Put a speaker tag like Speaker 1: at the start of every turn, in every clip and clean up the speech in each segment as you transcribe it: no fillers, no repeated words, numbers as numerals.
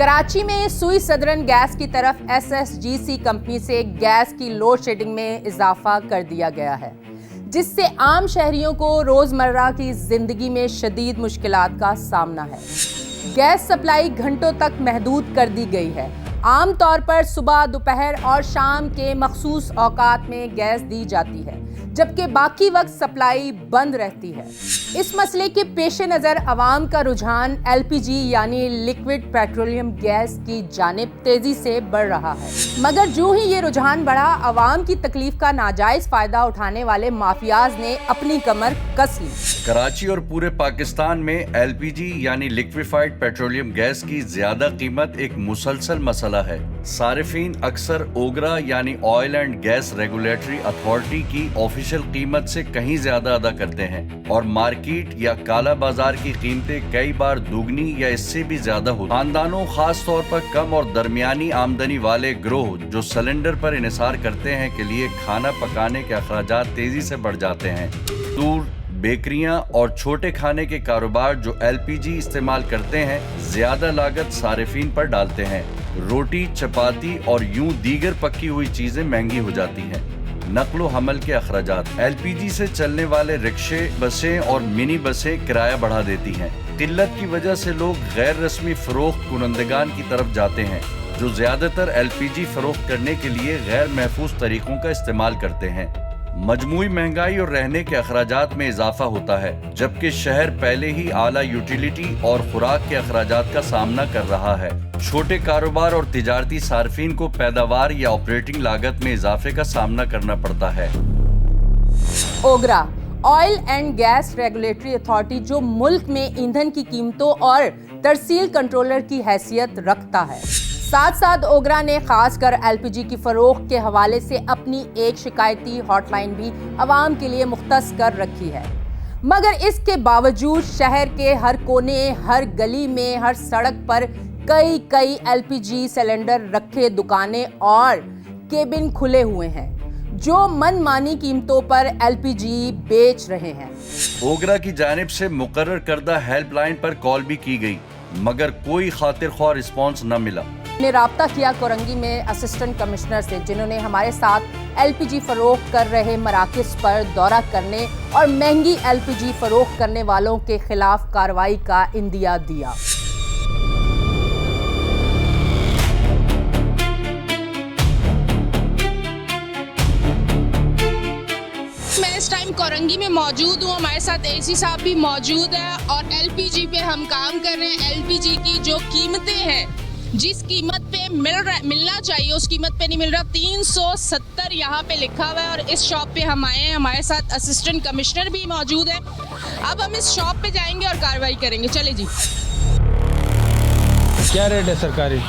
Speaker 1: कराची में सुई southern gas की तरफ SSGC कंपनी से गैस की लोड शेडिंग में इजाफा कर दिया गया है, जिससे आम शहरियों को रोजमर्रा की जिंदगी में शदीद मुश्किलात का सामना है। गैस सप्लाई घंटों तक महदूद कर दी गई है। आम तौर पर सुबह, दोपहर और शाम के मखसूस औकात में गैस दी जाती है, जबकि बाकी वक्त सप्लाई बंद रहती है। इस मसले के पेश नज़र अवाम का रुझान LPG यानी लिक्विड पेट्रोलियम गैस की जानिब तेजी से बढ़ रहा है, मगर जो ही ये रुझान बढ़ा, अवाम की तकलीफ का नाजायज फायदा उठाने वाले माफियाज ने अपनी कमर कस ली।
Speaker 2: कराची और पूरे पाकिस्तान में LPG यानी लिक्विफाइड पेट्रोलियम गैस की ज्यादा कीमत एक मुसलसल मसला है। सारिफीन अक्सर ओगरा यानी oil and gas regulatory authority की ऑफिशियल कीमत से कहीं ज्यादा अदा करते हैं और मार्केट या काला बाजार की कीमतें कई बार दुगनी या इससे भी ज्यादा होती। खानदानों, खास तौर पर कम और दरमियानी आमदनी वाले ग्रोह जो सिलेंडर पर इन्हिसार करते हैं के लिए खाना पकाने के अखराजात तेजी से बढ़ जाते हैं। दूर बेकरियां और छोटे खाने के कारोबार जो LPG इस्तेमाल करते हैं ज्यादा लागत सारिफीन पर डालते हैं। रोटी, चपाती और यूं दीगर पकी हुई चीजें महंगी हो जाती हैं। नकलो हमल के अखराजात, LPG से चलने वाले रिक्शे, बसें और मिनी बसें किराया बढ़ा देती हैं। किल्लत की वजह से लोग गैर रस्मी फरोख्त कुनंदगान की तरफ जाते हैं जो ज्यादातर LPG फरोख्त करने के लिए गैर महफूज तरीकों का इस्तेमाल करते हैं। मजमूई महंगाई और रहने के अखराजात में इजाफा होता है, जबकि शहर पहले ही आला यूटिलिटी और खुराक के अखराजात का सामना कर रहा है। छोटे कारोबार और तिजारती सार्फिन को पैदावार या ऑपरेटिंग लागत में इजाफे का सामना करना पड़ता है।
Speaker 1: OGRA oil and gas regulatory authority जो मुल्क में ईंधन की कीमतों और तरसील कंट्रोलर की हैसियत रखता है, साथ साथ ओगरा ने खासकर LPG की फरोख्त के हवाले से अपनी एक शिकायती हॉटलाइन भी आवाम के लिए मुख्तस कर रखी है। मगर इसके बावजूद शहर के हर कोने, हर गली में, हर सड़क पर कई LPG सिलेंडर रखे दुकानें और केबिन खुले हुए हैं जो मनमानी कीमतों पर LPG बेच रहे हैं।
Speaker 2: ओगरा की जानिब से मुकर्रर करदा हेल्पलाइन पर कॉल भी की गई, मगर कोई खातिर ख्वाह रिस्पॉन्स न मिला।
Speaker 1: ने राब्ता किया कोरंगी में असिस्टेंट कमिश्नर से, जिन्होंने हमारे साथ LPG फरोख्त कर रहे मराकज़ पर दौरा करने और महंगी LPG फरोख्त करने वालों के खिलाफ कार्रवाई का इंदिया दिया।
Speaker 3: मैं इस टाइम कोरंगी में मौजूद हूँ, हमारे साथ AC साहब भी मौजूद है और LPG पे हम काम कर रहे हैं। LPG की जो कीमतें हैं, जिस कीमत पे मिलना चाहिए उस कीमत पे नहीं मिल रहा। 370 यहाँ पे लिखा हुआ है और इस शॉप पे हम आए हैं। हमारे साथ असिस्टेंट कमिश्नर भी मौजूद है। अब हम इस शॉप पे जाएंगे और कार्रवाई करेंगे। चले जी।
Speaker 4: क्या रेट है सरकारी?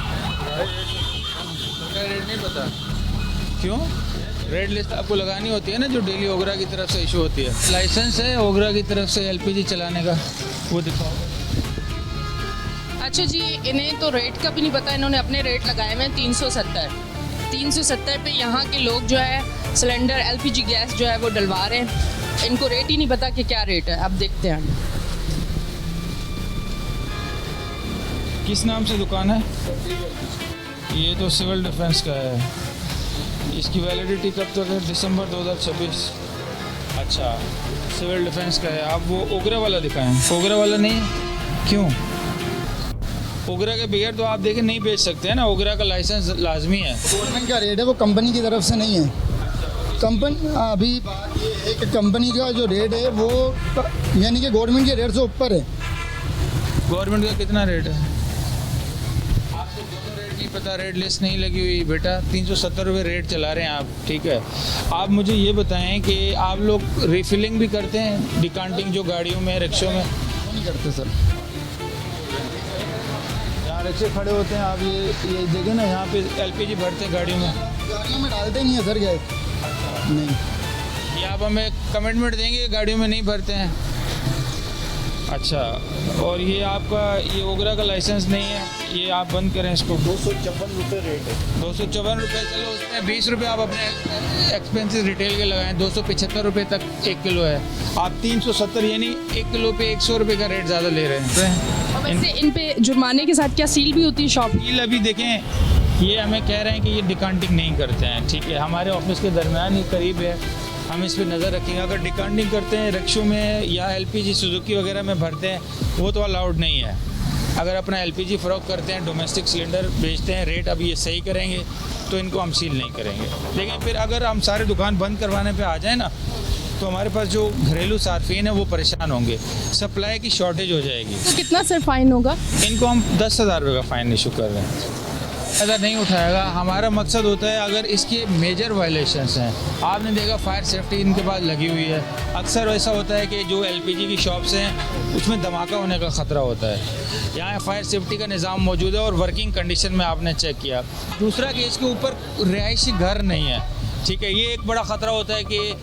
Speaker 4: रेट नहीं पता क्यों? रेट लिस्ट आपको लगानी होती है ना, जो डेली ओगरा की तरफ से इशू होती है। लाइसेंस है ओगरा की तरफ से LPG चलाने का, वो दिखाओ।
Speaker 3: अच्छा जी, इन्हें तो रेट का भी नहीं पता, इन्होंने अपने रेट लगाए हुए हैं 370 पे यहाँ के लोग जो है सिलेंडर LPG गैस जो है वो डलवा रहे हैं। इनको रेट ही नहीं पता कि क्या रेट है। अब देखते हैं
Speaker 4: किस नाम से दुकान है। ये तो सिविल डिफेंस का है। इसकी वैलिडिटी कब तक है? दिसंबर 2026। अच्छा, सिविल डिफेंस का है। आप वो ओगरा वाला दिखाएं। ओगरा वाला नहीं है, क्यों? ओगरा के बगैर तो आप देखें नहीं बेच सकते हैं ना, ओगरा का लाइसेंस लाजमी है।
Speaker 5: गवर्नमेंट का रेट है, वो कंपनी की तरफ से नहीं है। कंपनी अभी बात ये है कि कंपनी का जो रेट है वो यानी कि गवर्नमेंट के रेट से ऊपर है।
Speaker 4: गवर्नमेंट का कितना रेट है? आपको दोनों रेट नहीं पता, रेट लिस्ट नहीं लगी हुई बेटा। 370 रुपये रेट चला रहे हैं आप, ठीक है। आप मुझे ये बताएं कि आप लोग रिफिलिंग भी करते हैं, डिकांटिंग जो गाड़ियों में, रिक्शों में?
Speaker 5: नहीं करते सर।
Speaker 4: रिक्शे खड़े होते हैं, आप ये देखें ना, यहाँ पे LPG भरते हैं गाड़ियों में
Speaker 5: डालते नहीं है सर गैस। नहीं,
Speaker 4: ये आप हमें कमिटमेंट देंगे गाड़ियों में नहीं भरते हैं? अच्छा, और ये आपका ये ओगरा का लाइसेंस नहीं है, ये आप बंद करें इसको।
Speaker 5: 254 रुपये रेट है।
Speaker 4: 254 रुपये, चलो उसमें 20 रुपये आप अपने एक्सपेंसेस रिटेल के लगाएं। 275 रुपये तक 1 किलो है। आप 370 यानी 1 किलो पे 100 रुपये का रेट ज़्यादा ले रहे हैं।
Speaker 3: और वैसे इन पे जुर्माने के साथ क्या सील भी होती है शॉप?
Speaker 4: सील अभी देखें, ये हमें कह रहे हैं कि ये डिकाउंटिंग नहीं करते हैं, ठीक है, हमारे ऑफिस के दरमियान ही करीब है, हम इस पर नज़र रखेंगे। अगर डिकाउंटिंग करते हैं रिक्शों में या LPG सुजुकी वगैरह में भरते हैं, वो तो अलाउड नहीं है। अगर अपना LPG फ़रोख्त करते हैं, डोमेस्टिक सिलेंडर बेचते हैं, रेट अभी ये सही करेंगे तो इनको हम सील नहीं करेंगे। लेकिन फिर अगर हम सारे दुकान बंद करवाने पे आ जाए ना, तो हमारे पास जो घरेलू सार्फिन है वो परेशान होंगे, सप्लाई की शॉर्टेज हो जाएगी।
Speaker 3: तो कितना सर फाइन होगा?
Speaker 4: इनको हम 10,000 रुपये का फ़ाइन इशू कर रहे हैं। अगर नहीं उठाएगा, हमारा मकसद होता है अगर इसके मेजर वायलेशंस हैं, आपने देखा फायर सेफ्टी इनके पास लगी हुई है, अक्सर ऐसा होता है कि जो LPG की शॉप्स हैं उसमें धमाका होने का ख़तरा होता है। यहाँ फायर सेफ्टी का निज़ाम मौजूद है और वर्किंग कंडीशन में आपने चेक किया। दूसरा कि इसके ऊपर रिहायशी घर नहीं है, ठीक है, ये एक बड़ा ख़तरा होता है कि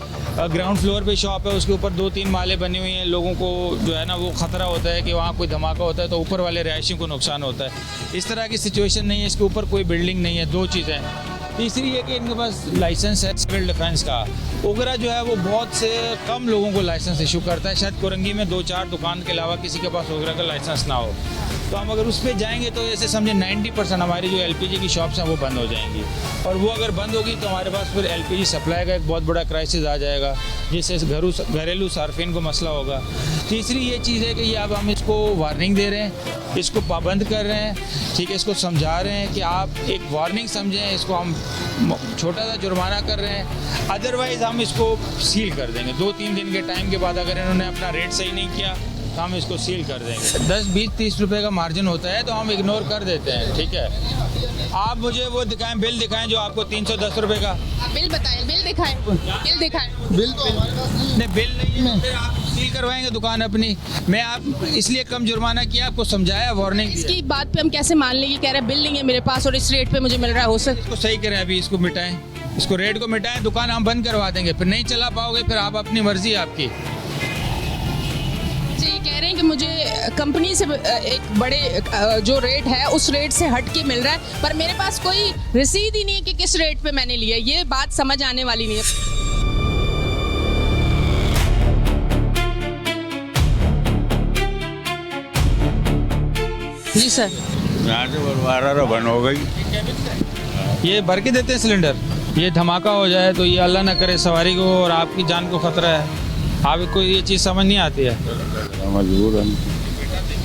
Speaker 4: ग्राउंड फ्लोर पे शॉप है, उसके ऊपर 2-3 माले बनी हुई हैं, लोगों को जो है ना वो ख़तरा होता है कि वहाँ कोई धमाका होता है तो ऊपर वाले रिहायशी को नुकसान होता है। इस तरह की सिचुएशन नहीं है, इसके ऊपर कोई बिल्डिंग नहीं है। 2 चीज़ें। तीसरी ये कि इनके पास लाइसेंस है सिविल डिफेंस का। ओगरा जो है वो बहुत से कम लोगों को लाइसेंस इशू करता है, शायद कोरंगी में 2-4 दुकान के अलावा किसी के पास ओगरा का लाइसेंस ना हो। तो हम अगर उस पर जाएंगे तो ऐसे समझे 90% हमारी जो LPG की शॉप्स हैं वो बंद हो जाएंगी, और वो अगर बंद होगी तो हमारे पास फिर LPG सप्लाई का एक बहुत बड़ा क्राइसिस आ जाएगा, जिससे घरेलू सार्फिन को मसला होगा। तीसरी ये चीज़ है कि ये अब हम इसको वार्निंग दे रहे हैं, इसको पाबंद कर रहे हैं, ठीक है, इसको समझा रहे हैं कि आप एक वार्निंग समझें, इसको हम छोटा सा जुर्माना कर रहे हैं, अदरवाइज़ हम इसको सील कर देंगे। 2-3 दिन के टाइम के बाद अगर इन्होंने अपना रेट सही नहीं किया तो हम इसको सील कर देंगे। 10, 20, 30 रुपए का मार्जिन होता है तो हम इग्नोर कर देते हैं, ठीक है। आप मुझे वो दिखाएं, बिल दिखाएं जो आपको 310 रुपए का।
Speaker 3: बिल बताएं, बिल दिखाएं, बिल दिखाएं।
Speaker 5: बिल तो हमारे पास नहीं है।
Speaker 4: बिल नहीं है, फिर आप सील करवाएंगे दुकान अपनी। मैं आप इसलिए कम जुर्माना किया, आपको समझाया, वार्निंग।
Speaker 3: इसकी बात पे हम कैसे मान लें कि कह रहे हैं बिल नहीं है मेरे पास और इस रेट पे मुझे मिल रहा है? हो सकता
Speaker 4: इसको सही करें, अभी इसको मिटाएं, इसको रेट को मिटाएं, दुकान हम बंद करवा देंगे, फिर नहीं चला पाओगे, फिर आप अपनी मर्जी आपकी।
Speaker 3: जी, कह रहे हैं कि मुझे कंपनी से एक बड़े जो रेट है उस रेट से हट के मिल रहा है, पर मेरे पास कोई रसीद ही नहीं है कि किस रेट पे मैंने लिया। ये बात समझ आने वाली नहीं है। जी सर,
Speaker 6: यहाँ से बंटवारा बंद हो गई।
Speaker 4: ये भर के देते हैं सिलेंडर, ये धमाका हो जाए तो ये अल्लाह ना करे सवारी को और आपकी जान को खतरा है, आपको ये चीज़ समझ नहीं आती है
Speaker 6: मजबूर है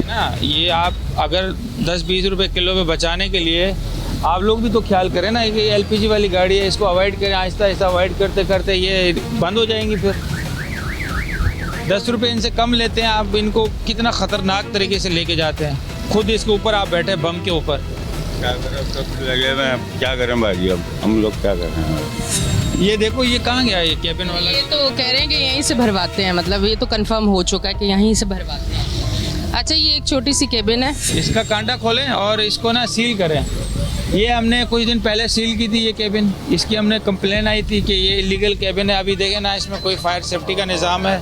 Speaker 4: ना। ये आप अगर 10-20 रुपए किलो में बचाने के लिए आप लोग भी तो ख्याल करें ना कि LPG वाली गाड़ी है, इसको अवॉइड करें, आहिस्ता आहिस्ता अवॉइड करते करते ये बंद हो जाएंगी। फिर 10 रुपये इनसे कम लेते हैं, आप इनको कितना ख़तरनाक तरीके से लेके जाते हैं। खुद इसके ऊपर आप बैठे बम के ऊपर,
Speaker 6: क्या करें, सब लगे हुए हैं, क्या करें भाई, अब हम लोग क्या करें।
Speaker 4: ये देखो ये कहाँ गया ये कैबिन वाला।
Speaker 3: ये तो कह रहे हैं कि यहीं से भरवाते हैं, मतलब ये तो कंफर्म हो चुका है कि यहीं से भरवाते हैं। अच्छा, ये एक छोटी सी केबिन है,
Speaker 4: इसका कांटा खोलें और इसको ना सील करें। ये हमने कुछ दिन पहले सील की थी ये केबिन, इसकी हमने कंप्लेन आई थी कि ये इलीगल केबिन है। अभी देखें ना, इसमें कोई फायर सेफ्टी का निज़ाम है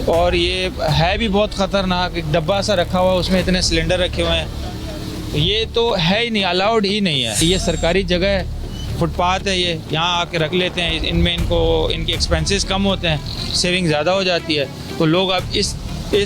Speaker 4: और ये है भी बहुत ख़तरनाक। एक डब्बा सा रखा हुआ है, उसमें इतने सिलेंडर रखे हुए हैं, ये तो है ही नहीं, अलाउड ही नहीं है। ये सरकारी जगह है, फुटपाथ है, ये यहाँ आके रख लेते हैं, इनमें इनके एक्सपेंसेस कम होते हैं, सेविंग ज़्यादा हो जाती है। तो लोग अब इस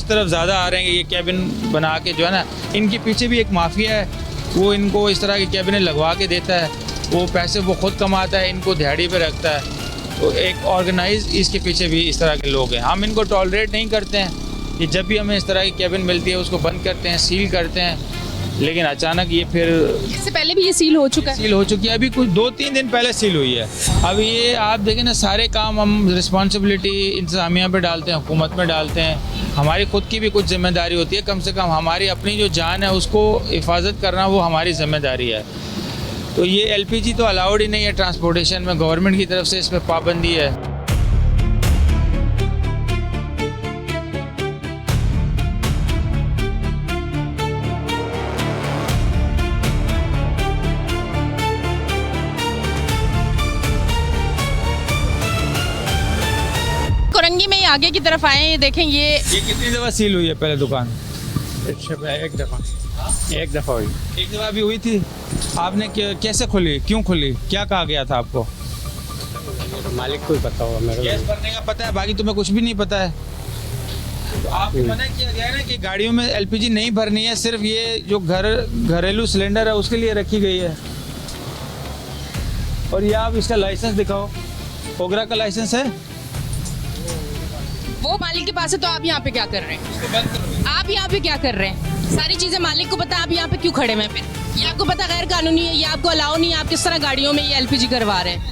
Speaker 4: तरफ ज़्यादा आ रहे हैं, ये कैबिन बना के जो है ना, इनके पीछे भी एक माफिया है, वो इनको इस तरह की कैबिनें लगवा के देता है, वो पैसे वो खुद कमाता है, इनको दिहाड़ी पे रखता है। तो एक ऑर्गेनाइज इसके पीछे भी इस तरह के लोग हैं। हम इनको टॉलरेट नहीं करते हैं कि जब भी हमें इस तरह की कैबिन मिलती है उसको बंद करते हैं, सील करते हैं, लेकिन अचानक ये फिर
Speaker 3: इससे पहले भी ये सील हो चुका है।
Speaker 4: सील हो चुकी है, अभी कुछ 2-3 दिन पहले सील हुई है। अब ये आप देखें ना, सारे काम हम रिस्पॉन्सिबिलिटी इंतज़ामिया पे डालते हैं, हुकूमत में डालते हैं। हमारी खुद की भी कुछ जिम्मेदारी होती है, कम से कम हमारी अपनी जो जान है उसको हिफाजत करना वो हमारी जिम्मेदारी है। तो ये LPG तो अलाउड ही नहीं है ट्रांसपोर्टेशन में, गवर्नमेंट की तरफ से इस पर पाबंदी है।
Speaker 3: कोरंगी में ही आगे की तरफ आए, ये देखें, ये
Speaker 4: कितनी दफ़ा सील हुई है पहले दुकान?
Speaker 7: एक दफ़ा हुई।
Speaker 4: एक दफ़ा अभी हुई थी। आपने कैसे खोली, क्यों खोली, क्या कहा गया था आपको?
Speaker 7: मालिक को ही पता होगा मेरे
Speaker 4: गैस भरने का पता है, बाकी तुम्हें कुछ भी नहीं पता है। तो आपको मना किया गया है ना कि गाड़ियों में एलपीजी नहीं भरनी है, सिर्फ ये जो घरेलू सिलेंडर है उसके लिए रखी गई है। और ये आप इसका लाइसेंस दिखाओ, ओगरा का लाइसेंस है।
Speaker 3: वो मालिक के पास है तो आप यहाँ पे क्या कर रहे हैं? आप यहाँ पे क्या कर रहे हैं? सारी चीजें मालिक को पता है, आप यहाँ पे क्यों खड़े हैं फिर? ये आपको पता गैर कानूनी है, ये आपको अलाउ नहीं है, आप किस तरह गाड़ियों में ये एलपीजी करवा रहे हैं?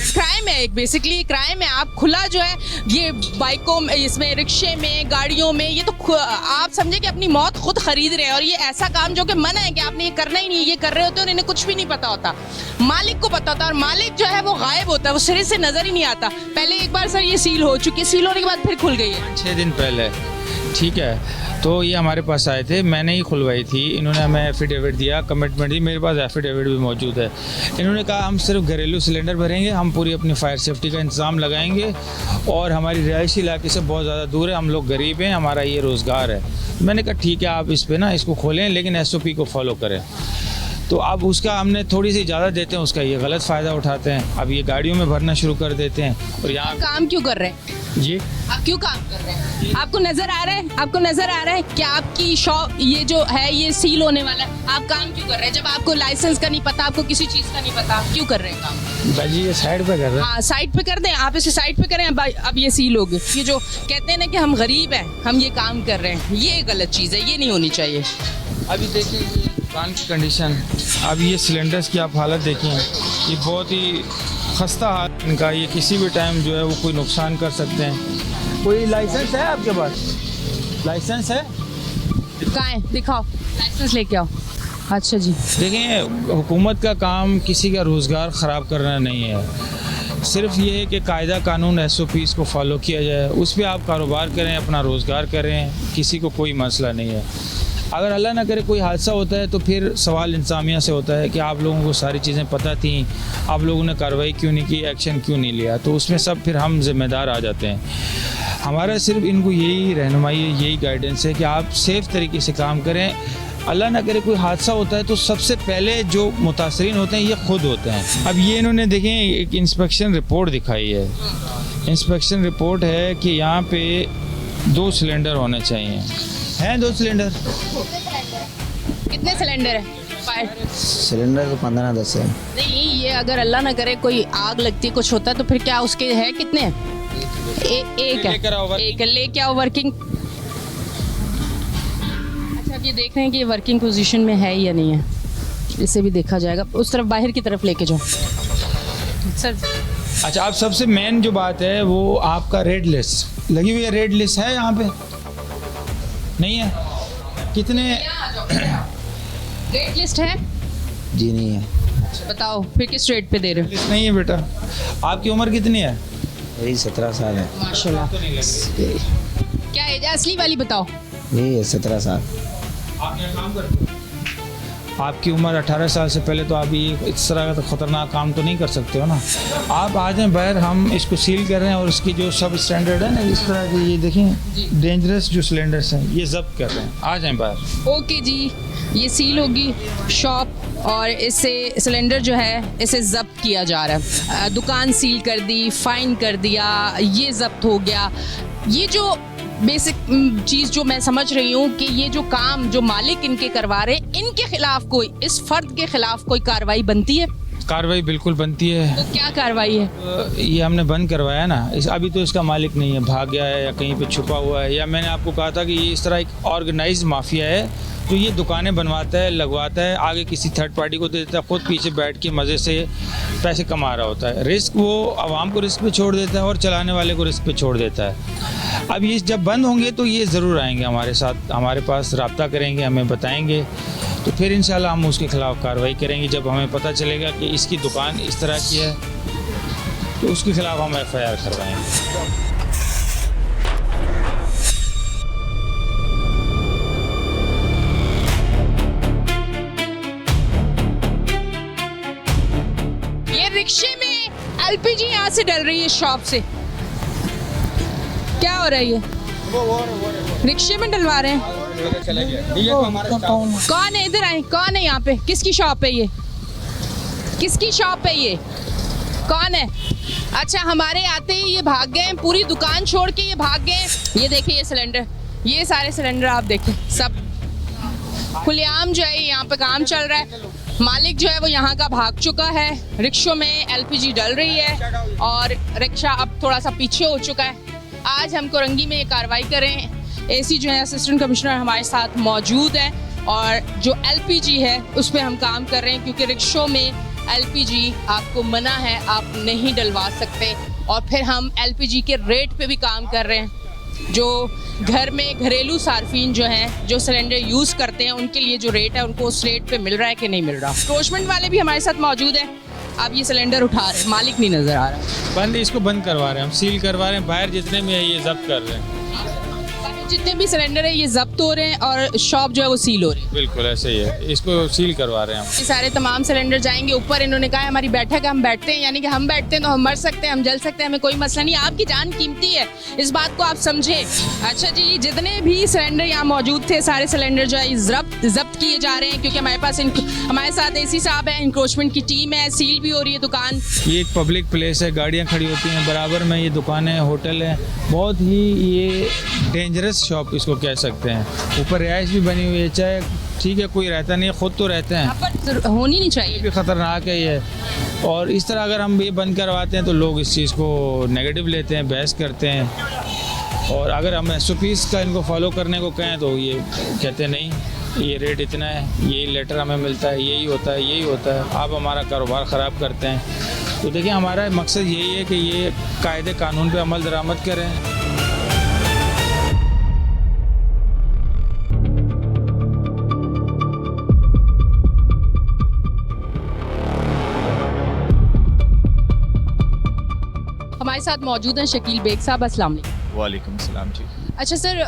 Speaker 3: क्राइम है, एक बेसिकली क्राइम है। आप खुला जो है ये बाइकों में, इसमें रिक्शे में, गाड़ियों में, ये तो आप समझे कि अपनी मौत खुद खरीद रहे हैं। और ये ऐसा काम जो कि मना है कि आपने ये करना ही नहीं, ये कर रहे होते और इन्हें कुछ भी नहीं पता होता, मालिक को पता होता है। और मालिक जो है वो गायब होता है, वो सिरे से नजर ही नहीं आता। पहले एक बार सर ये सील हो चुकी है, सील होने के बाद फिर खुल गई है
Speaker 4: 6 दिन पहले, ठीक है। तो ये हमारे पास आए थे, मैंने ही खुलवाई थी, इन्होंने हमें एफिडेविट दिया, कमिटमेंट दी, मेरे पास एफिडेविट भी मौजूद है। इन्होंने कहा हम सिर्फ घरेलू सिलेंडर भरेंगे, हम पूरी अपनी फायर सेफ्टी का इंतज़ाम लगाएंगे और हमारी रिहायशी इलाके से बहुत ज़्यादा दूर है, हम लोग गरीब हैं, हमारा ये रोज़गार है। मैंने कहा ठीक है, आप इस पर ना इसको खोलें, लेकिन SOP को फॉलो करें। तो अब उसका हमने थोड़ी सी ज़्यादा देते हैं, उसका ये गलत फ़ायदा उठाते हैं। अब ये गाड़ियों में भरना शुरू कर देते हैं। और यहाँ
Speaker 3: काम क्यों कर रहे हैं
Speaker 4: जी,
Speaker 3: आप क्यों काम कर रहे हैं? आपको नजर आ रहा है, आपको नजर आ रहा है कि आपकी शॉप ये जो है ये सील होने वाला है, आप काम क्यों कर रहे हैं? जब आपको लाइसेंस का नहीं पता, आपको किसी चीज का नहीं पता, क्यों कर रहे हैं काम?
Speaker 4: भाजी ये साइड पे कर रहे हैं।
Speaker 3: हाँ, साइड पे कर दें, आप इसे साइड पे करें। अब ये सील होगी। ये जो कहते हैं ना कि हम गरीब हैं, हम ये काम कर रहे हैं, ये गलत चीज़ है, ये नहीं होनी चाहिए।
Speaker 4: अभी देखिए ये दुकान की कंडीशन, अब ये सिलेंडर्स की आप हालत देखें, ये बहुत ही खस्ता हाल इनका, ये किसी भी टाइम जो है वो कोई नुकसान कर सकते हैं। कोई लाइसेंस है आपके पास? लाइसेंस है?
Speaker 3: कहाँ है, दिखाओ लाइसेंस लेके आओ। अच्छा जी,
Speaker 4: देखिए हुकूमत का काम किसी का रोज़गार ख़राब करना नहीं है, सिर्फ ये है कि कायदा कानून SOPs को फॉलो किया जाए, उस पर आप कारोबार करें, अपना रोज़गार करें, किसी को कोई मसला नहीं है। अगर अल्लाह ना करे कोई हादसा होता है तो फिर सवाल इंतज़ामिया से होता है कि आप लोगों को सारी चीज़ें पता थी, आप लोगों ने कार्रवाई क्यों नहीं की, एक्शन क्यों नहीं लिया, तो उसमें सब फिर हम जिम्मेदार आ जाते हैं। हमारा सिर्फ इनको यही रहनुमाई है, यही गाइडेंस है कि आप सेफ़ तरीके से काम करें। अल्लाह ना करे कोई हादसा होता है तो सबसे पहले जो मुतासरीन होते हैं ये खुद होते हैं। अब ये इन्होंने देखें एक इंस्पेक्शन रिपोर्ट दिखाई है, इंस्पेक्शन रिपोर्ट है कि यहाँ पे 2 सिलेंडर होने चाहिए, हैं 2 सिलेंडर?
Speaker 3: कितने सिलेंडर है?
Speaker 8: सिलेंडर तो 15-10 है।
Speaker 3: नहीं, ये अगर अल्लाह ना करे कोई आग लगती कुछ होता तो फिर क्या उसके है कितने? एक है, एक है, लेके आओ वर्किंग। अच्छा, अब ये देख रहे हैं कि ये वर्किंग पोजीशन में है या नहीं है, इसे भी देखा जाएगा। उस तरफ बाहर की तरफ लेके जाओ सर।
Speaker 4: अच्छा, आप सबसे मेन जो बात है वो आपका रेड लिस्ट लगी हुई है, रेड लिस्ट है यहाँ पे? नहीं है? कितने
Speaker 3: रेट लिस्ट है?
Speaker 8: जी नहीं है।
Speaker 3: बताओ फिर किस रेट पे दे रहे हो?
Speaker 4: लिस्ट नहीं है बेटा। आपकी उम्र कितनी है?
Speaker 8: यही 17 साल है।
Speaker 3: माशाल्लाह। क्या एज है असली वाली बताओ?
Speaker 8: यही है 17 साल।
Speaker 4: आप क्या काम करते हो? आपकी उम्र 18 साल से पहले तो आप ये इस तरह का तो ख़तरनाक काम तो नहीं कर सकते हो ना। आप आ जाएँ बाहर, हम इसको सील कर रहे हैं और इसकी जो सब स्टैंडर्ड है ना, इस तरह के ये देखें डेंजरस जो सिलेंडर्स हैं ये जब्त कर रहे हैं, आ जाएँ बाहर।
Speaker 3: ओके जी, ये सील होगी शॉप और इससे सिलेंडर जो है इसे जब्त किया जा रहा है। दुकान सील कर दी, फाइन कर दिया, ये जब्त हो गया। ये जो बेसिक चीज़ जो मैं समझ रही हूँ कि ये जो काम जो मालिक इनके करवा रहे, इनके खिलाफ कोई, इस फर्द के खिलाफ कोई कार्रवाई बनती है?
Speaker 4: कार्रवाई बिल्कुल बनती है।
Speaker 3: तो क्या कार्रवाई है?
Speaker 4: ये हमने बंद करवाया ना, अभी तो इसका मालिक नहीं है, भाग गया है या कहीं पे छुपा हुआ है, या मैंने आपको कहा था कि ये इस तरह एक ऑर्गेनाइज्ड माफिया है जो ये दुकानें बनवाता है, लगवाता है, आगे किसी थर्ड पार्टी को दे देता है, खुद पीछे बैठ के मज़े से पैसे कमा रहा होता है। रिस्क वो आवाम को रिस्क पे छोड़ देता है और चलाने वाले को रिस्क पे छोड़ देता है। अब ये जब बंद होंगे तो ये ज़रूर आएंगे हमारे साथ, हमारे पास रब्ता करेंगे, हमें बताएंगे, तो फिर इंशाल्लाह हम उसके ख़िलाफ़ कार्रवाई करेंगे। जब हमें पता चलेगा कि इसकी दुकान इस तरह की है तो उसके ख़िलाफ़ हम FIR करवाएंगे।
Speaker 3: रिक्शे में LPG यहाँ से डल रही है शॉप से, क्या हो रहा है ये? रिक्शे में डलवा रहे हैं। कौन है? इधर आए, कौन है यहाँ पे? किसकी शॉप है ये? किसकी शॉप है ये? कौन है? अच्छा, हमारे आते ही ये भाग गए, पूरी दुकान छोड़ के ये भाग गए। ये देखिए, ये सिलेंडर, ये सारे सिलेंडर आप देखिए, सब खुलेआम जो है यहाँ पे काम चल रहा है। मालिक जो है वो यहाँ का भाग चुका है, रिक्शों में एलपीजी डल रही है और रिक्शा अब थोड़ा सा पीछे हो चुका है। आज हम कोरंगी में ये कार्रवाई करें। एसी जो है असिस्टेंट कमिश्नर हमारे साथ मौजूद है और जो एलपीजी है उस पर हम काम कर रहे हैं, क्योंकि रिक्शों में एलपीजी आपको मना है, आप नहीं डलवा सकते। और फिर हम एलपीजी के रेट पे भी काम कर रहे हैं। जो घर में घरेलू सार्फिन जो हैं, जो सिलेंडर यूज़ करते हैं, उनके लिए जो रेट है उनको उस रेट पे मिल रहा है कि नहीं मिल रहा। क्रोचमेंट वाले भी हमारे साथ मौजूद हैं। अब ये सिलेंडर उठा रहे हैं, मालिक नहीं नज़र आ रहा।
Speaker 4: बंद, इसको बंद करवा रहे हैं हम, सील करवा रहे हैं। बाहर जितने भी है ये जब्त कर रहे हैं।
Speaker 3: जितने भी सिलेंडर है ये जब्त हो रहे हैं और शॉप जो है वो सील हो रही है।
Speaker 4: बिल्कुल ऐसे ही है, इसको सील करवा रहे हैं हम।
Speaker 3: ये सारे तमाम सिलेंडर जाएंगे ऊपर। इन्होंने कहा हमारी बैठक है, हम बैठते हैं, यानी कि हम बैठते हैं तो हम मर सकते हैं, हम जल सकते हैं, हमें कोई मसला नहीं। आपकी जान कीमती है, इस बात को आप समझें। अच्छा जी, जितने भी सिलेंडर यहाँ मौजूद थे, सारे सिलेंडर जो है जब्त किए जा रहे हैं, क्योंकि हमारे पास हमारे साथ एसी साहब है, इंक्रोचमेंट की टीम है, सील भी हो रही है दुकान।
Speaker 4: ये एक पब्लिक प्लेस है, गाड़ियाँ खड़ी होती हैं, बराबर में ये दुकान है, होटल है। बहुत ही ये डेंजरस शॉप इसको कह सकते हैं। ऊपर रिहाइश भी बनी हुई है, चाहे ठीक है कोई रहता नहीं है, खुद तो रहते हैं,
Speaker 3: पर होनी नहीं चाहिए,
Speaker 4: ये भी ख़तरनाक है ये। और इस तरह अगर हम ये बंद करवाते हैं तो लोग इस चीज़ को नेगेटिव लेते हैं, बहस करते हैं। और अगर हम SOPs का इनको फॉलो करने को कहें तो ये कहते नहीं, ये रेट इतना है, यही लेटर हमें मिलता है, यही होता है, यही होता है, आप हमारा कारोबार ख़राब करते हैं। तो देखिए, हमारा मकसद यही है कि ये कायदे कानून पे अमल दरामद करें।
Speaker 3: हमारे साथ मौजूद हैं शकील बेग साहब। अस्सलाम वालेकुम।
Speaker 6: वालेकुम सलाम जी।
Speaker 3: अच्छा सर,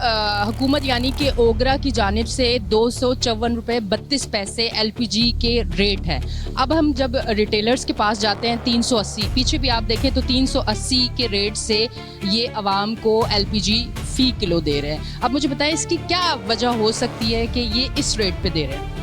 Speaker 3: हुकूमत यानी कि ओगरा की जानिब से 254 रुपये 32 पैसे एलपीजी के रेट है। अब हम जब रिटेलर्स के पास जाते हैं 380, पीछे भी आप देखें तो 380 के रेट से ये आवाम को एलपीजी फ़ी किलो दे रहे हैं। अब मुझे बताएं इसकी क्या वजह हो सकती है कि ये इस रेट पे दे रहे हैं?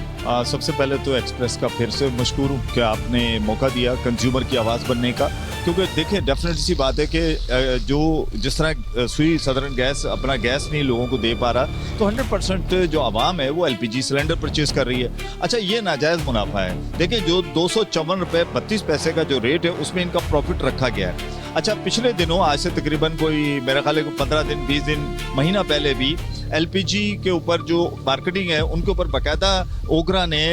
Speaker 9: सबसे पहले तो एक्सप्रेस का फिर से मशकूर हूँ कि आपने मौका दिया कंज्यूमर की आवाज़ बनने का, क्योंकि देखें डेफिनेटली सी बात है कि जो जिस तरह सुई सदर्न गैस अपना गैस नहीं लोगों को दे पा रहा, तो 100% जो आवाम है वो एलपीजी सिलेंडर परचेज कर रही है। अच्छा, ये नाजायज़ मुनाफा है। देखिए, जो 254 रुपये 32 पैसे का जो रेट है उसमें इनका प्रॉफिट रखा गया है। अच्छा, पिछले दिनों आज से तकरीबन कोई मेरा ख्याल है 15 दिन 20 दिन महीना पहले भी एलपीजी के ऊपर जो मार्केटिंग है उनके ऊपर बाकायदा ओगरा ने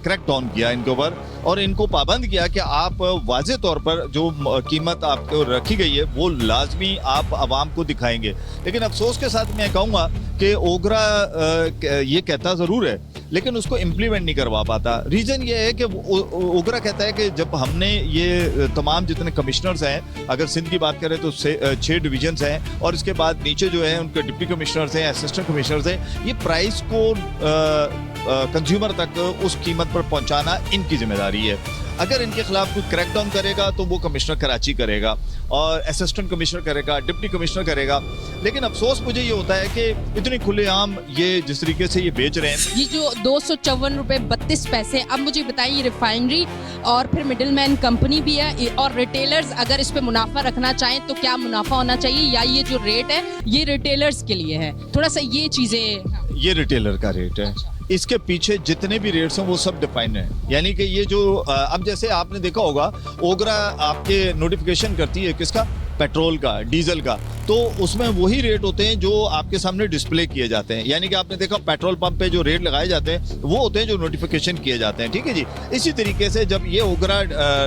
Speaker 9: क्रैक डाउन किया इनके ऊपर और इनको पाबंद किया कि आप वाज़े तौर पर जो कीमत आपको रखी गई है वो लाजमी आप आवाम को दिखाएंगे। लेकिन अफसोस के साथ मैं कहूँगा कि ओगरा ये कहता ज़रूर है लेकिन उसको इम्प्लीमेंट नहीं करवा पाता। रीज़न ये है कि ओगरा कहता है कि जब हमने ये तमाम जितने कमिश्नर्स हैं, अगर सिंध की बात करें तो 6 डिवीजन्स हैं और इसके बाद नीचे जो है उनके डिप्टी कमिश्नर्स हैं, असिस्टेंट कमिश्नर्स हैं, ये प्राइस को कंज्यूमर तक उस कीमत पर पहुंचाना इनकी जिम्मेदारी है। अगर इनके खिलाफ कोई क्रैकडाउन करेगा तो वो कमिश्नर कराची करेगा और असिस्टेंट कमिश्नर करेगा, डिप्टी कमिश्नर करेगा। लेकिन अफसोस मुझे ये होता है कि इतनी खुलेआम ये जिस तरीके से ये बेच रहे हैं।
Speaker 3: ये जो 254 रुपये 32 पैसे, अब मुझे बताइए रिफाइनरी और फिर मिडिलमैन कंपनी भी है और रिटेलर्स अगर इस पे मुनाफा रखना चाहें तो क्या मुनाफा होना चाहिए, या ये जो रेट है ये रिटेलर्स के लिए है? थोड़ा सा ये चीज़ें।
Speaker 9: ये रिटेलर का रेट है, इसके पीछे जितने भी रेट्स हैं वो सब डिफाइंड हैं। यानी कि ये जो अब जैसे आपने देखा होगा ओगरा आपके नोटिफिकेशन करती है किसका, पेट्रोल का, डीजल का, तो उसमें वही रेट होते हैं जो आपके सामने डिस्प्ले किए जाते हैं। यानी कि आपने देखा पेट्रोल पंप पे जो रेट लगाए जाते हैं वो होते हैं जो नोटिफिकेशन किए जाते हैं। ठीक है जी। इसी तरीके से जब ये ओगरा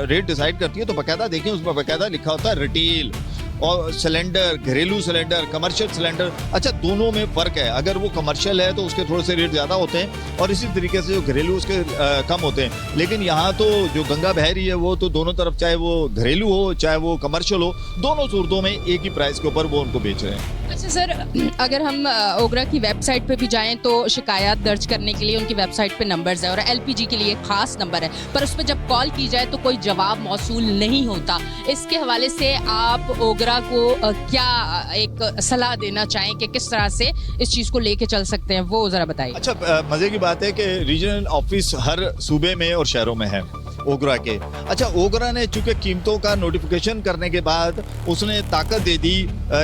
Speaker 9: रेट डिसाइड करती है तो बाकायदा देखिए उसमें बाकायदा लिखा होता है रिटेल और सिलेंडर, घरेलू सिलेंडर, कमर्शियल सिलेंडर। अच्छा, दोनों में फ़र्क है। अगर वो कमर्शियल है तो उसके थोड़े से रेट ज़्यादा होते हैं और इसी तरीके से जो घरेलू उसके कम होते हैं। लेकिन यहाँ तो जो गंगा बह रही है वो तो दोनों तरफ, चाहे वो घरेलू हो चाहे वो कमर्शियल हो, दोनों सूरतों में एक ही प्राइस के ऊपर वो उनको बेच रहे हैं।
Speaker 3: अच्छा सर, अगर हम ओगरा की वेबसाइट पे भी जाएं तो शिकायत दर्ज करने के लिए उनकी वेबसाइट पे नंबर्स है और एलपीजी के लिए ख़ास नंबर है, पर उस पर जब कॉल की जाए तो कोई जवाब मौसूल नहीं होता। इसके हवाले से आप ओगरा को क्या एक सलाह देना चाहें कि किस तरह से इस चीज़ को लेके चल सकते हैं, वो ज़रा बताइए।
Speaker 9: अच्छा, मज़े की बात है कि रीजनल ऑफिस हर सूबे में और शहरों में है। ओगरा के। अच्छा, ओगरा ने चूंकि कीमतों का नोटिफिकेशन करने के बाद उसने ताकत दे दी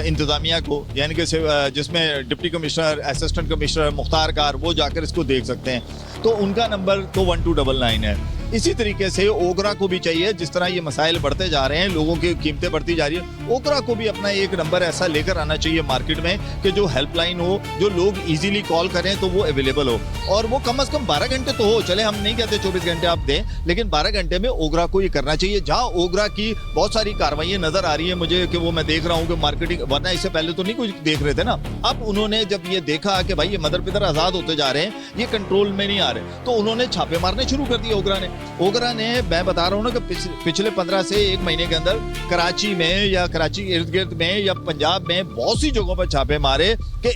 Speaker 9: इंतज़ामिया को, यानी कि जिसमें deputy commissioner, assistant commissioner, Mukhtar car, वो जाकर इसको देख सकते हैं, तो उनका नंबर तो 1299 है। इसी तरीके से ओगरा को भी चाहिए, जिस तरह ये मसाइल बढ़ते जा रहे हैं, लोगों की कीमतें बढ़ती जा रही है, ओगरा को भी अपना एक नंबर ऐसा लेकर आना चाहिए मार्केट में कि जो हेल्पलाइन हो, जो लोग इजीली कॉल करें तो वो अवेलेबल हो, और वो कम से कम 12 घंटे तो हो। चले हम नहीं कहते 24 घंटे आप दें, लेकिन 12 घंटे में ओगरा को ये करना चाहिए। जहाँ ओगरा की बहुत सारी कार्रवाइयाँ नजर आ रही है मुझे कि वो मैं देख रहा हूँ कि मार्केटिंग, वरना इससे पहले तो नहीं कुछ देख रहे थे ना। अब उन्होंने जब ये देखा कि भाई ये मदर पिदर आजाद होते जा रहे हैं, ये कंट्रोल में नहीं आ रहे, तो उन्होंने छापे मारने शुरू कर दिए ओगरा ने। मैं बता रहा हूँ ना कि पिछले 15 से 1 महीने के अंदर कराची में या कराची इर्द गिर्द में या पंजाब में बहुत सी जगहों पर छापे मारे कि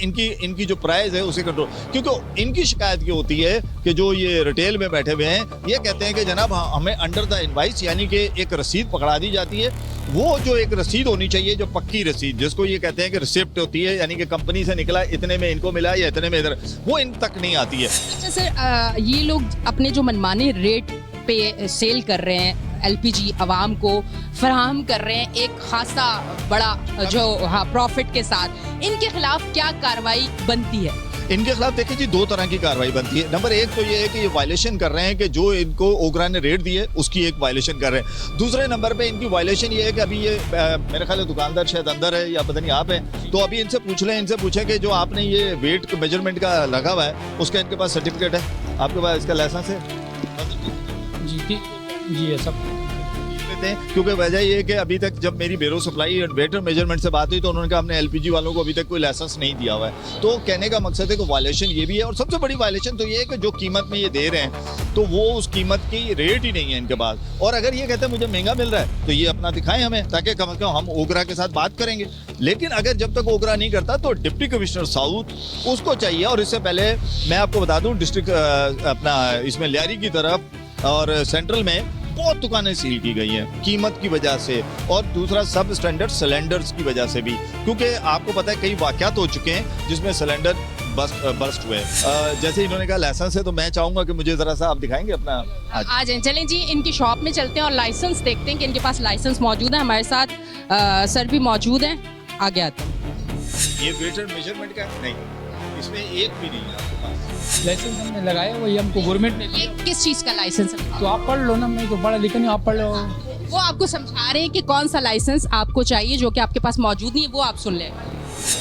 Speaker 9: इनकी जो प्राइस है उसे कंट्रोल, क्योंकि इनकी शिकायत ये होती है कि जो ये रिटेल में बैठे हुए हैं ये कहते हैं कि जनाब हमें अंडर द इनवाइस, यानी कि एक रसीद पकड़ा दी जाती है, वो जो एक रसीद होनी चाहिए, जो पक्की रसीद, जिसको ये कहते हैं कि रिसिप्ट होती है, यानी कि कंपनी से निकला इतने में इनको मिला या इतने में इधर, वो इन तक नहीं आती है।
Speaker 3: अच्छा सर, ये लोग अपने जो मनमाने रेट पे सेल कर रहे हैं, एलपीजी आवाम को फराहम कर रहे हैं एक खासा बड़ा जो प्रॉफिट के साथ, इनके खिलाफ क्या कार्रवाई बनती है?
Speaker 9: इनके खिलाफ देखिए जी 2 तरह की कार्रवाई बनती है। नंबर 1 तो ये है कि ये वायलेशन कर रहे हैं कि जो इनको ओगरा ने रेट दी है उसकी एक वायलेशन कर रहे हैं। दूसरे नंबर पे इनकी वायलेशन ये है कि अभी ये मेरे ख्याल है दुकानदार शायद अंदर है या पता नहीं आप हैं, तो अभी इनसे पूछ लें, इनसे पूछे कि जो आपने ये वेट मेजरमेंट का लगा हुआ है उसका इनके पास सर्टिफिकेट है, आपके पास इसका लाइसेंस है?
Speaker 7: जी ये सब
Speaker 9: लेते हैं, क्योंकि वजह ये है कि अभी तक जब मेरी ब्यूरो सप्लाई और वेटर मेजरमेंट से बात हुई तो उन्होंने कहा हमने एलपीजी वालों को अभी तक कोई लाइसेंस नहीं दिया हुआ है। तो कहने का मकसद है कि वायलेशन ये भी है, और सबसे बड़ी वायलेशन तो ये है कि जो कीमत में ये दे रहे हैं तो वो उस कीमत की रेट ही नहीं है इनके पास, और अगर ये कहते हैं मुझे महंगा मिल रहा है तो ये अपना दिखाएं हमें, ताकि कम से कम हम ओगरा के साथ बात करेंगे। लेकिन अगर जब तक ओगरा नहीं करता तो डिप्टी कमिश्नर साउथ उसको चाहिए। और इससे पहले मैं आपको बता दूं, डिस्ट्रिक्ट अपना इसमें लियारी की तरफ और सेंट्रल में बहुत दुकानें सील की गई हैं कीमत की वजह से, और दूसरा सब स्टैंडर्ड सिलेंडर्स की वजह से भी, क्योंकि आपको पता है कई वाकयात हो चुके हैं जिसमें सिलेंडर बस्ट हुए। जैसे इन्होंने कहा लाइसेंस है, तो मैं चाहूंगा कि मुझे जरा सा आप दिखाएंगे अपना।
Speaker 3: आ जाएं, चलें जी इनकी शॉप में चलते हैं और लाइसेंस देखते हैं कि इनके पास लाइसेंस मौजूद है। हमारे साथ सर भी मौजूद हैं, आगे आते हैं।
Speaker 9: ये वेटर मेजरमेंट का नहीं, इसमें एक भी नहीं है आपके पास।
Speaker 7: लाइसेंस हमने लगाया, वही हमको गवर्नमेंट ने
Speaker 3: ये किस चीज़ का लाइसेंस है?
Speaker 7: तो आप पढ़ लो ना, मैं तो पढ़ा लिखा नहीं, आप पढ़ लो।
Speaker 3: वो आपको समझा रहे हैं कि कौन सा लाइसेंस आपको चाहिए जो कि आपके पास मौजूद नहीं है, वो आप सुन लें।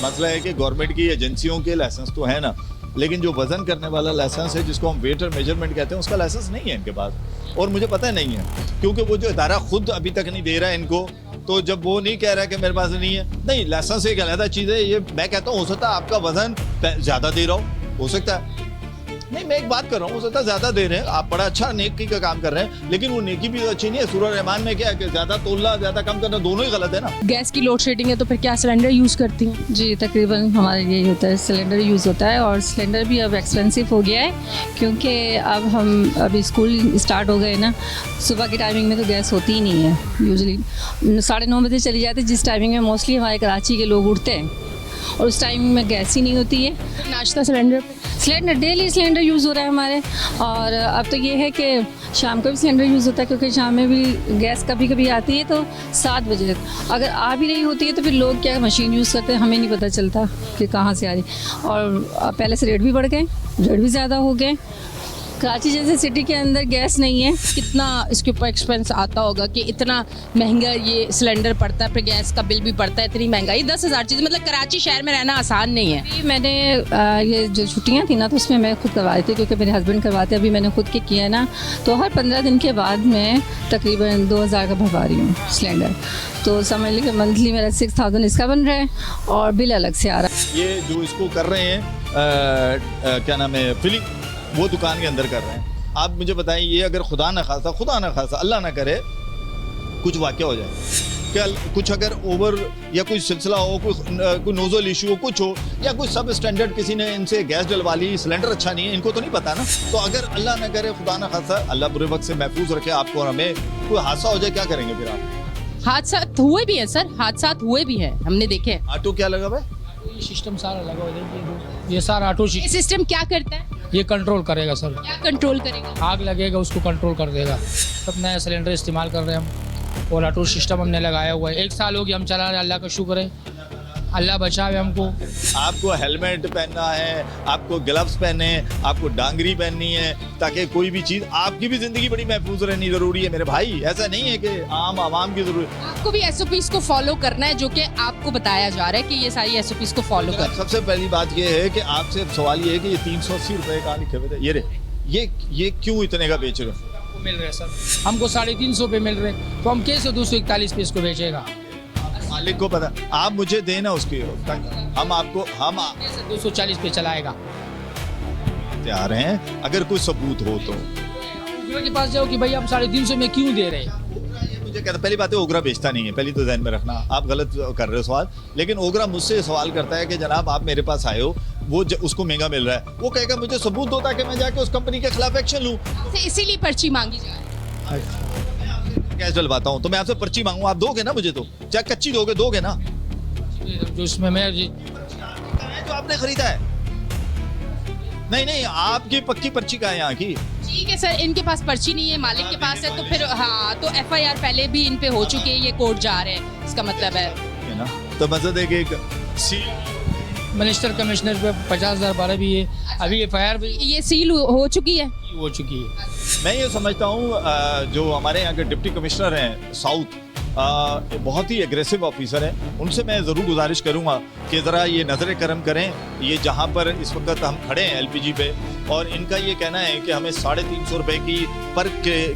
Speaker 9: मसला है कि गवर्नमेंट की एजेंसियों के लाइसेंस तो है ना, लेकिन जो वजन करने वाला लाइसेंस है जिसको हम वेटर मेजरमेंट कहते हैं उसका लाइसेंस नहीं है इनके पास, और मुझे पता नहीं है क्योंकि वो जो इदारा खुद अभी तक नहीं दे रहा है इनको। तो जब वो नहीं कह रहा है कि मेरे पास नहीं है, नहीं लाइसेंस एक अलग चीज़ है। ये मैं कहता हूँ हो सकता है आपका वजन ज़्यादा दे रहा हो सकता है, नहीं मैं एक बात कर रहा हूँ, हो सकता है ज़्यादा दे रहे हैं आप, बड़ा अच्छा नेकी का काम कर रहे हैं, लेकिन वो नेकी भी तो अच्छी नहीं है। सूरह रहमान में क्या है कि ज़्यादा तोलना ज़्यादा कम करना दोनों ही गलत है ना।
Speaker 3: गैस की लोड शेडिंग है तो फिर क्या सिलेंडर यूज़ करती हैं?
Speaker 10: जी तकरीबन हमारे यही होता है, सिलेंडर यूज़ होता है, और सिलेंडर भी अब एक्सपेंसिव हो गया है क्योंकि अब हम अभी स्कूल स्टार्ट हो गए ना, सुबह की टाइमिंग में तो गैस होती ही नहीं है। यूजुअली 9:30 बजे चली जाती है, जिस टाइमिंग में मोस्टली हमारे कराची के लोग उठते हैं, और उस टाइमिंग में गैस ही नहीं होती है।
Speaker 3: नाश्ता सिलेंडर
Speaker 10: डेली सिलेंडर यूज़ हो रहा है हमारे, और अब तो ये है कि शाम को भी सिलेंडर यूज़ होता है, क्योंकि शाम में भी गैस कभी कभी आती है तो 7 बजे तक, अगर आ भी रही होती है तो फिर लोग क्या मशीन यूज़ करते हैं, हमें नहीं पता चलता कि कहाँ से आ रही। और पहले से रेट भी बढ़ गए, रेट भी ज़्यादा हो गए। कराची जैसे सिटी के अंदर गैस नहीं है।
Speaker 3: कितना इसके ऊपर एक्सपेंस आता होगा कि इतना महंगा ये सिलेंडर पड़ता है, फिर गैस का बिल भी पड़ता है, इतनी महंगाई, 10,000 चीज़, मतलब कराची शहर में रहना आसान नहीं है।
Speaker 10: अभी मैंने ये जो छुट्टियां थी ना तो उसमें मैं खुद करवाई थी, क्योंकि मेरे हस्बैंड करवाते, अभी मैंने खुद के किया ना, तो हर 15 दिन के बाद मैं तकरीबन 2,000 का भरवा रही हूँ सिलेंडर। तो समझ लीजिए मंथली मेरा 6,000 इसका बन रहा है और बिल अलग से आ रहा है।
Speaker 9: ये जो इसको कर रहे हैं क्या नाम है, फिलिंग, वो दुकान के अंदर कर रहे हैं। आप मुझे बताएं, ये अगर खुदा ना खासा अल्लाह ना करे कुछ वाक़या हो जाए, क्या कुछ अगर ओवर या कोई सिलसिला हो, कोई नोजल इशू हो, कुछ हो, या कोई सब स्टैंडर्ड किसी ने इनसे गैस डलवा ली, सिलेंडर अच्छा नहीं है, इनको तो नहीं पता ना। तो अगर अल्लाह ना करे, खुदा ना खासा, अल्लाह बुरे वक्त से महफूज रखे आपको और हमें, कोई हादसा हो जाए, क्या करेंगे फिर आप?
Speaker 3: हादसा हुए भी हैं सर, हादसा हुए भी हैं, हमने देखे।
Speaker 9: ऑटो क्या लगा भाई?
Speaker 7: ये सिस्टम सारा लगा हुआ है, ये सारा ऑटो
Speaker 3: ये सिस्टम क्या करता है?
Speaker 7: ये कंट्रोल करेगा सर।
Speaker 3: क्या कंट्रोल करेगा?
Speaker 7: आग लगेगा उसको कंट्रोल कर देगा। सब नया सिलेंडर इस्तेमाल कर रहे हैं हम और ऑटो सिस्टम हमने लगाया हुआ है। 1 साल हो गया हम चला रहे हैं, अल्लाह का शुक्र है, अल्लाह बचावे हमको।
Speaker 9: आपको हेलमेट पहनना है, आपको ग्लव्स पहनने, आपको डांगरी पहननी है, ताकि कोई भी चीज़, आपकी भी ज़िंदगी बड़ी महफूज रहनी ज़रूरी है मेरे भाई। ऐसा नहीं है कि आम आवाम की ज़रूरत।
Speaker 3: आपको भी SOPs को फॉलो करना है, जो कि आपको बताया जा रहा है कि ये सारी SOPs को फॉलो कर।
Speaker 9: सबसे पहली बात ये है कि आपसे सवाल ये है कि ये 380 रुपए कहाँ लिखे हुए थे? ये क्यों इतने का बेच रहे हो?
Speaker 7: मिल रहे सर, हमको 350 पे मिल रहे, तो हम कैसे 241 पे इसको बेचेगा?
Speaker 9: मालिक को पता, आप मुझे देना उसकी, हम आपको
Speaker 7: 240 पे चलाएगा।
Speaker 9: तैयार हैं अगर कोई सबूत हो तो।
Speaker 7: ओगरा के पास जाओ कि भाई आप 350 में क्यों दे रहे हैं?
Speaker 9: मुझे कहता, पहली बात है ओगरा बेचता नहीं है, पहली तो ध्यान में रखना। आप गलत कर रहे हो सवाल। लेकिन ओगरा मुझसे सवाल करता है कि जनाब आप मेरे पास आए हो, वो उसको महंगा मिल रहा है, वो कहेगा मुझे सबूत दो ताकि मैं जाके उस कंपनी के खिलाफ एक्शन लूँ।
Speaker 3: इसीलिए पर्ची मांगी जा रही है।
Speaker 9: कैसे डलवाता हूँ तो मैं आपसे पर्ची मांगू, आप दोगे ना मुझे? तो चाहे कच्ची दोगे ना?
Speaker 7: जो इसमें मैं
Speaker 9: जो आपने खरीदा है। नहीं, आपकी पक्की पर्ची कहाँ है यहाँ की?
Speaker 3: ठीक है सर, इनके पास पर्ची नहीं है, मालिक के पास है, तो फिर हाँ, तो FIR पहले भी इन पे हो चुकी है, ये कोर्ट जा रहे हैं, इसका मतलब है
Speaker 9: ना। तो मकसद है कि
Speaker 7: मिनिस्टर कमिश्नर पे 50,000 12 भी है, अभी FIR भी
Speaker 3: ये सील हो चुकी है।
Speaker 9: मैं ये समझता हूँ जो हमारे यहाँ के डिप्टी कमिश्नर हैं साउथ, बहुत ही एग्रेसिव ऑफिसर हैं, उनसे मैं ज़रूर गुजारिश करूँगा कि ज़रा ये नज़र करम करें। ये जहाँ पर इस वक्त हम खड़े हैं LPG पे, और इनका ये कहना है कि हमें 350 रुपये की पर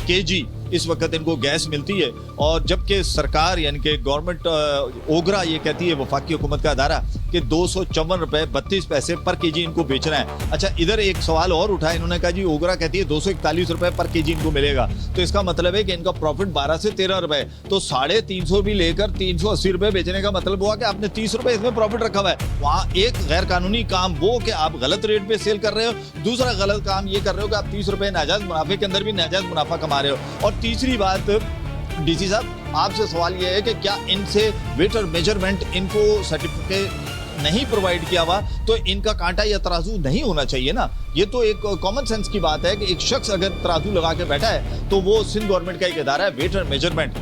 Speaker 9: kg इस वक्त इनको गैस मिलती है, और जबकि सरकार यानी कि गवर्नमेंट ओगरा ये कहती है, वफाकी हुकूमत का अदारा, कि 254 रुपये 32 पैसे पर kg इनको बेचना है। अच्छा, इधर एक सवाल और उठा, इन्होंने कहा जी ओगरा कहती है 241 रुपये पर kg इनको मिलेगा, तो इसका मतलब है कि इनका प्रॉफिट 12 से 13 रुपये, तो 350 भी लेकर 380 रुपये बेचने का मतलब हुआ कि आपने 30 रुपये इसमें प्रॉफिट रखा हुआ है। वहाँ एक गैर कानूनी काम वो कि आप गलत रेट पे सेल कर रहे हो, दूसरा गलत काम ये कर रहे हो कि आप 30 रुपये नाजायज मुनाफे के अंदर भी नाजायज मुनाफा कमा रहे हो। और तीसरी बात, DC साहब आपसे सवाल ये है कि क्या इनसे वेट और मेजरमेंट इनको सर्टिफिकेट नहीं प्रोवाइड किया हुआ तो इनका कांटा या तराजू नहीं होना चाहिए ना? ये तो एक कॉमन सेंस की बात है कि एक शख्स अगर तराजू लगा के बैठा है तो वो सिंध गवर्नमेंट का एक इदारा है वेट और मेजरमेंट,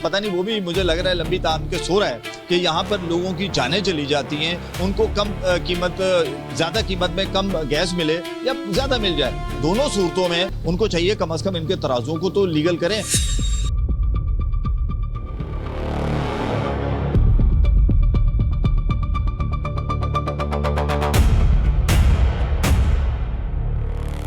Speaker 9: पता नहीं वो भी मुझे लग रहा है लंबी तान के सो रहा है कि यहाँ पर लोगों की जानें चली जाती हैं, उनको कम कीमत, ज़्यादा कीमत में कम गैस मिले या ज़्यादा मिल जाए, दोनों सूरतों में उनको चाहिए कम से कम इनके तराजुओं को तो लीगल करें।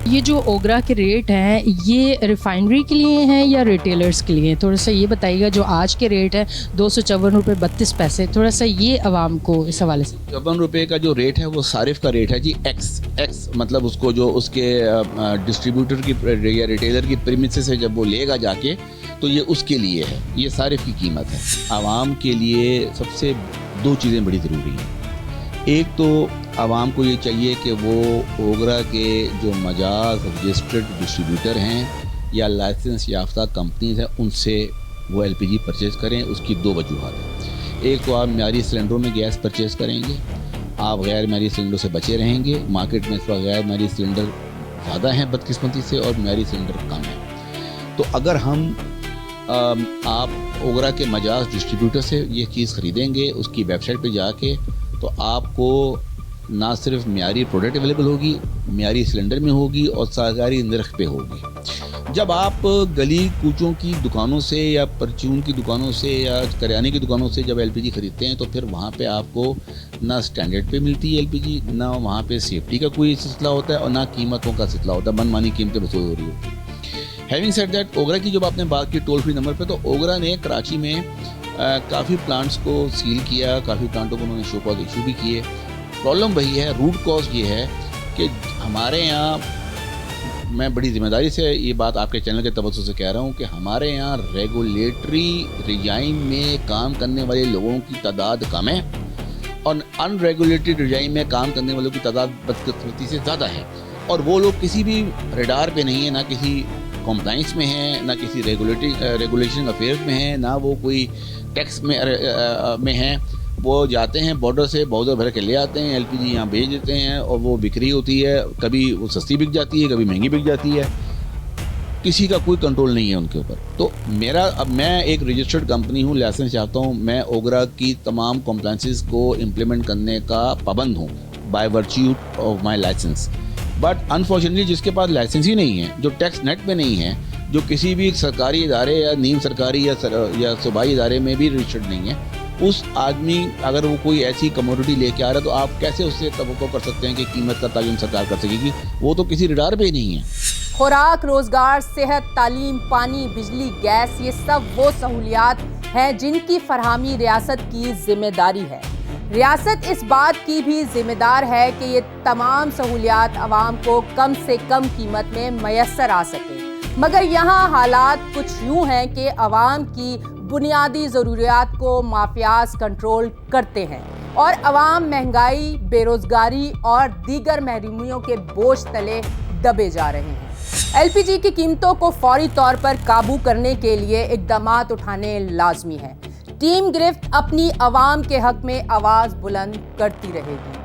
Speaker 1: ये जो ओगरा के रेट हैं ये रिफाइनरी के लिए हैं या रिटेलर्स के लिए? थोड़ा सा ये बताइएगा। जो आज के रेट है 254 रुपये 32 पैसे, थोड़ा सा ये आवाम को इस हवाले से।
Speaker 11: 54 रुपये का जो रेट है वो सारिफ का रेट है जी। एक्स मतलब उसको जो उसके डिस्ट्रीब्यूटर की या रिटेलर की प्रीमिसेस से जब वो लेगा जाके तो ये उसके लिए है, ये सारिफ की कीमत है। आवाम के लिए सबसे 2 चीज़ें बड़ी ज़रूरी हैं। एक तो आवाम को ये चाहिए कि वो ओगरा के जो मजाज रजिस्टर्ड डिस्ट्रीब्यूटर हैं या लाइसेंस याफ्ता कंपनीज हैं उनसे वो LPG परचेज़ करें। उसकी 2 वजूहत हैं। एक तो आप म्यारी सिलेंडरों में गैस परचेज़ करेंगे, आप गैर म्यारी सिलेंडर से बचे रहेंगे। मार्केट में इस वक्त गैर म्यारी सिलेंडर ज़्यादा हैं बदकिस्मती से और म्यारी सिलेंडर कम हैं। तो अगर हम आप ओगरा के मजाज डिस्ट्रीब्यूटर से ये चीज़ ख़रीदेंगे, उसकी वेबसाइट पे जाके, तो आपको ना सिर्फ म्यारी प्रोडक्ट अवेलेबल होगी, म्यारी सिलेंडर में होगी और सरकारी नर्ख पे होगी। जब आप गली कूचों की दुकानों से या परचून की दुकानों से या करियाने की दुकानों से जब LPG ख़रीदते हैं तो फिर वहाँ पे आपको ना स्टैंडर्ड पे मिलती है LPG, ना वहाँ पे सेफ्टी का कोई सिलसिला होता है और ना कीमतों का सिलसिला होता है, मनमानी कीमतें वसूल हो रही होती है। हैविंग सेड दैट, ओगरा की जब आपने बात की टोल फ्री नंबर पे, तो ओगरा ने कराची में काफ़ी प्लांट्स को सील किया, काफ़ी प्लांटों को उन्होंने शो कॉज इशू भी किए। प्रॉब्लम वही है, रूट कॉज ये है कि हमारे यहाँ, मैं बड़ी ज़िम्मेदारी से ये बात आपके चैनल के तवज्जो से कह रहा हूँ कि हमारे यहाँ रेगुलेटरी रिजाइम में काम करने वाले लोगों की तादाद कम है और अनरेगुलेटेड रिजाइम में काम करने वालों की तादाद बदकिस्मती से ज़्यादा है। और वो लोग किसी भी रडार पे नहीं है, ना किसी कॉम्प्लाइंस में है, ना किसी रेगुलेशन अफेयर्स में है, ना वो कोई टैक्स में हैं। वो जाते हैं बॉर्डर से बॉर्डर भर के ले आते हैं, एलपीजी यहाँ भेज देते हैं और वो बिक्री होती है। कभी वो सस्ती बिक जाती है, कभी महंगी बिक जाती है, किसी का कोई कंट्रोल नहीं है उनके ऊपर। तो मैं एक रजिस्टर्ड कंपनी हूँ, लाइसेंस चाहता हूँ, मैं ओगरा की तमाम कॉम्प्लाइंसेस को इम्प्लीमेंट करने का पाबंद हूँ by virtue of my licence. But unfortunately जिसके पास लाइसेंस ही नहीं है, जो टैक्स नेट पे नहीं है, जो किसी भी सरकारी इदारे या नीम सरकारी या सूबाई इदारे में भी रजिस्टर्ड नहीं है, उस आदमी अगर वो कोई ऐसी कमोडिटी लेके आ रहा है तो आप कैसे उससे तवक्को कर सकते हैं कि कीमत का तयन सरकार कर सकेगी? वो तो किसी रडार पे ही नहीं है।
Speaker 1: खुराक, रोजगार, सेहत, तालीम, पानी, बिजली, गैस, ये सब वो सहूलियात हैं जिनकी फरहमी रियासत की जिम्मेदारी है। रियासत इस बात की भी जिम्मेदार है कि ये तमाम सहूलियात आवाम को कम से कम कीमत में मैसर आ सके। मगर यहाँ हालात कुछ यूँ हैं कि आवाम की बुनियादी ज़रूरियात को माफियाज कंट्रोल करते हैं और आवाम महंगाई, बेरोजगारी और दीगर महरूमियों के बोझ तले दबे जा रहे हैं। एलपीजी की कीमतों को फौरी तौर पर काबू करने के लिए इक़दामात उठाने लाजमी है। टीम गिरफ्त अपनी आवाम के हक में आवाज़ बुलंद करती रहेगी।